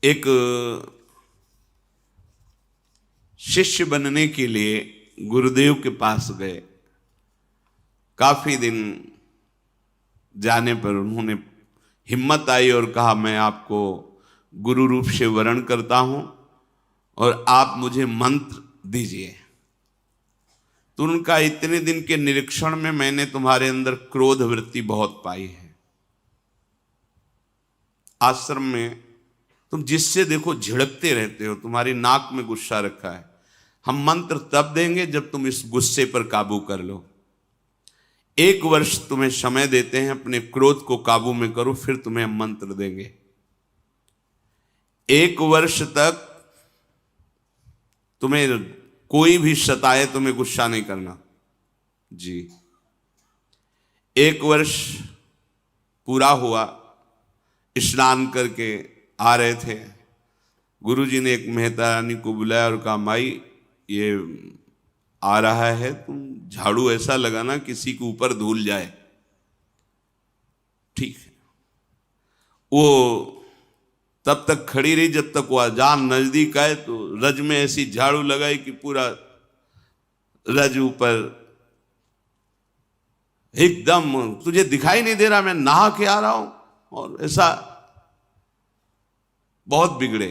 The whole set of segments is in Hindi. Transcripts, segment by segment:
एक शिष्य बनने के लिए गुरुदेव के पास गए। काफी दिन जाने पर उन्होंने हिम्मत आई और कहा, मैं आपको गुरु रूप से वरण करता हूं और आप मुझे मंत्र दीजिए। तो उनका, इतने दिन के निरीक्षण में मैंने तुम्हारे अंदर क्रोध वृत्ति बहुत पाई है। आश्रम में तुम जिससे देखो झिड़कते रहते हो, तुम्हारी नाक में गुस्सा रखा है। हम मंत्र तब देंगे जब तुम इस गुस्से पर काबू कर लो। 1 वर्ष तुम्हें समय देते हैं, अपने क्रोध को काबू में करो, फिर तुम्हें हम मंत्र देंगे। 1 वर्ष तक तुम्हें कोई भी सताए, तुम्हें गुस्सा नहीं करना जी। 1 वर्ष पूरा हुआ, स्नान करके आ रहे थे। गुरुजी ने एक मेहता रानी को बुलाया और कहा, माई ये आ रहा है, तुम झाड़ू ऐसा लगाना किसी के ऊपर धूल जाए। ठीक है। वो तब तक खड़ी रही जब तक वो अजान नजदीक आए, तो रज में ऐसी झाड़ू लगाई कि पूरा रज ऊपर एकदम, तुझे दिखाई नहीं दे रहा मैं नहा के आ रहा हूं। और ऐसा बहुत बिगड़े।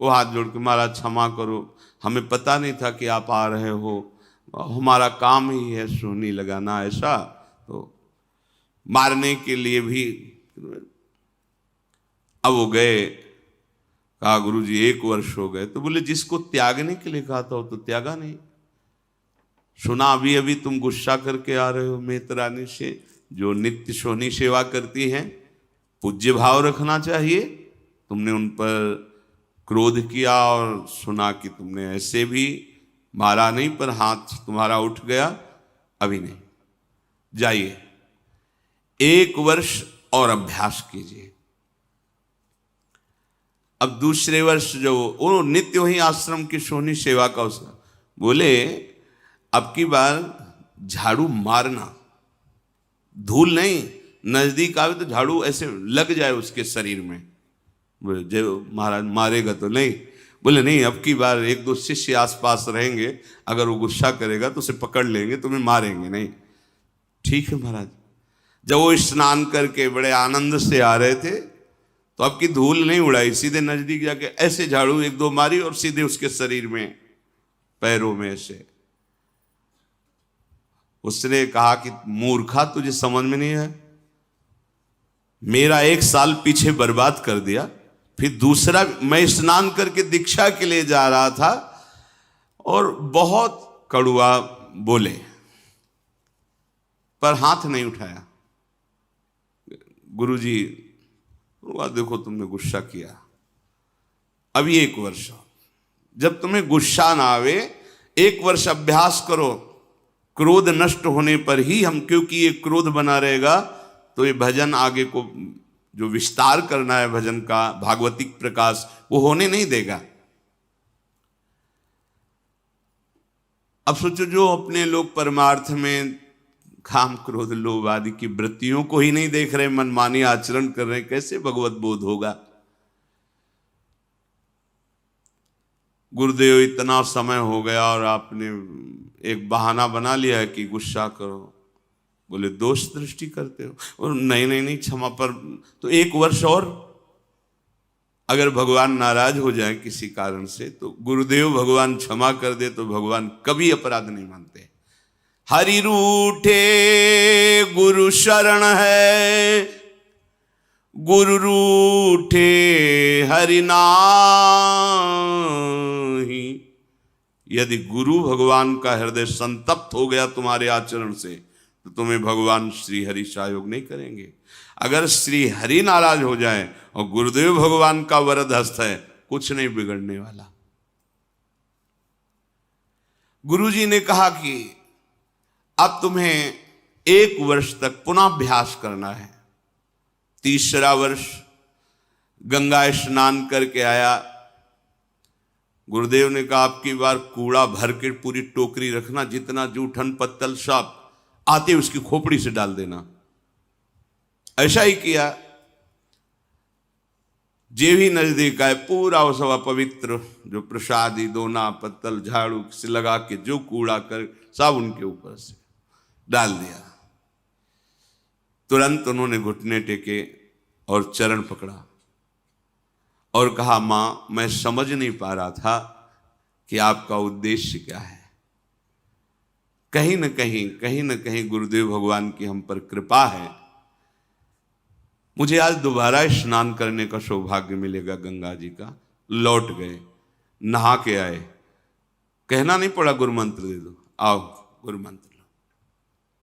वो हाथ जोड़ के, महाराज क्षमा करो, हमें पता नहीं था कि आप आ रहे हो, हमारा काम ही है सोनी लगाना। ऐसा तो मारने के लिए भी। अब वो गए, कहा गुरुजी 1 वर्ष हो गए। तो बोले, जिसको त्यागने के लिए कहा था वो तो त्यागा नहीं। सुना अभी अभी तुम गुस्सा करके आ रहे हो मेहतरानी से, जो नित्य सोनी सेवा करती हैं। पूज्य भाव रखना चाहिए। तुमने उन पर क्रोध किया और सुना कि तुमने ऐसे भी मारा नहीं, पर हाथ तुम्हारा उठ गया। अभी नहीं, जाइए 1 वर्ष और अभ्यास कीजिए। अब दूसरे वर्ष जो वो नित्य वही आश्रम की सोनी सेवा का उसका बोले, अब की बार झाड़ू मारना, धूल नहीं, नजदीक आवे तो झाड़ू ऐसे लग जाए उसके शरीर में। बोले, जो महाराज मारेगा तो नहीं। बोले नहीं, अब की बार 1-2 शिष्य आसपास रहेंगे, अगर वो गुस्सा करेगा तो उसे पकड़ लेंगे, तुम्हें मारेंगे नहीं। ठीक है महाराज। जब वो स्नान करके बड़े आनंद से आ रहे थे, तो अब की धूल नहीं उड़ाई, सीधे नजदीक जाके ऐसे झाड़ू 1-2 मारी और सीधे उसके शरीर में, पैरों में ऐसे। उसने कहा कि मूर्खा, तुझे समझ में नहीं है, मेरा 1 साल पीछे बर्बाद कर दिया। फिर दूसरा, मैं स्नान करके दीक्षा के लिए जा रहा था और बहुत कड़वा बोले, पर हाथ नहीं उठाया। गुरुजी, देखो तुमने गुस्सा किया, अभी 1 वर्ष, जब तुम्हें गुस्सा ना आवे 1 वर्ष अभ्यास करो। क्रोध नष्ट होने पर ही हम, क्योंकि ये क्रोध बना रहेगा तो ये भजन आगे को जो विस्तार करना है भजन का, भागवतिक प्रकाश, वो होने नहीं देगा। अब सोचो, जो अपने लोग परमार्थ में काम क्रोध लोभ आदि की वृत्तियों को ही नहीं देख रहे, मनमानी आचरण कर रहे, कैसे भगवत बोध होगा। गुरुदेव, इतना समय हो गया और आपने एक बहाना बना लिया है कि गुस्सा करो। बोले, दोष दृष्टि करते हो। और नहीं, क्षमा पर तो 1 वर्ष और। अगर भगवान नाराज हो जाए किसी कारण से, तो गुरुदेव भगवान क्षमा कर दे तो भगवान कभी अपराध नहीं मानते। हरि रूठे गुरु शरण है, गुरु रूठे हरि नाहि। यदि गुरु भगवान का हृदय संतप्त हो गया तुम्हारे आचरण से, तो तुम्हें भगवान श्री हरि सहयोग नहीं करेंगे। अगर श्री हरि नाराज हो जाए और गुरुदेव भगवान का वरद हस्त है, कुछ नहीं बिगड़ने वाला। गुरुजी ने कहा कि अब तुम्हें 1 वर्ष तक पुनः अभ्यास करना है। 3रा वर्ष गंगा स्नान करके आया। गुरुदेव ने कहा, अब की बार कूड़ा भर के पूरी टोकरी रखना, जितना जूठन पत्तल सब आते उसकी खोपड़ी से डाल देना। ऐसा ही किया। जे भी नजदीक आए पूरा वो सब पवित्र जो प्रसादी दोना पत्तल झाड़ू से लगा के जो कूड़ा कर सब उनके ऊपर से डाल दिया। तुरंत उन्होंने घुटने टेके और चरण पकड़ा और कहा, मां मैं समझ नहीं पा रहा था कि आपका उद्देश्य क्या है। कहीं न कहीं गुरुदेव भगवान की हम पर कृपा है, मुझे आज दोबारा स्नान करने का सौभाग्य मिलेगा गंगा जी का। लौट गए, नहा के आए, कहना नहीं पड़ा गुरु मंत्र दे दो, आओ गुरु मंत्र।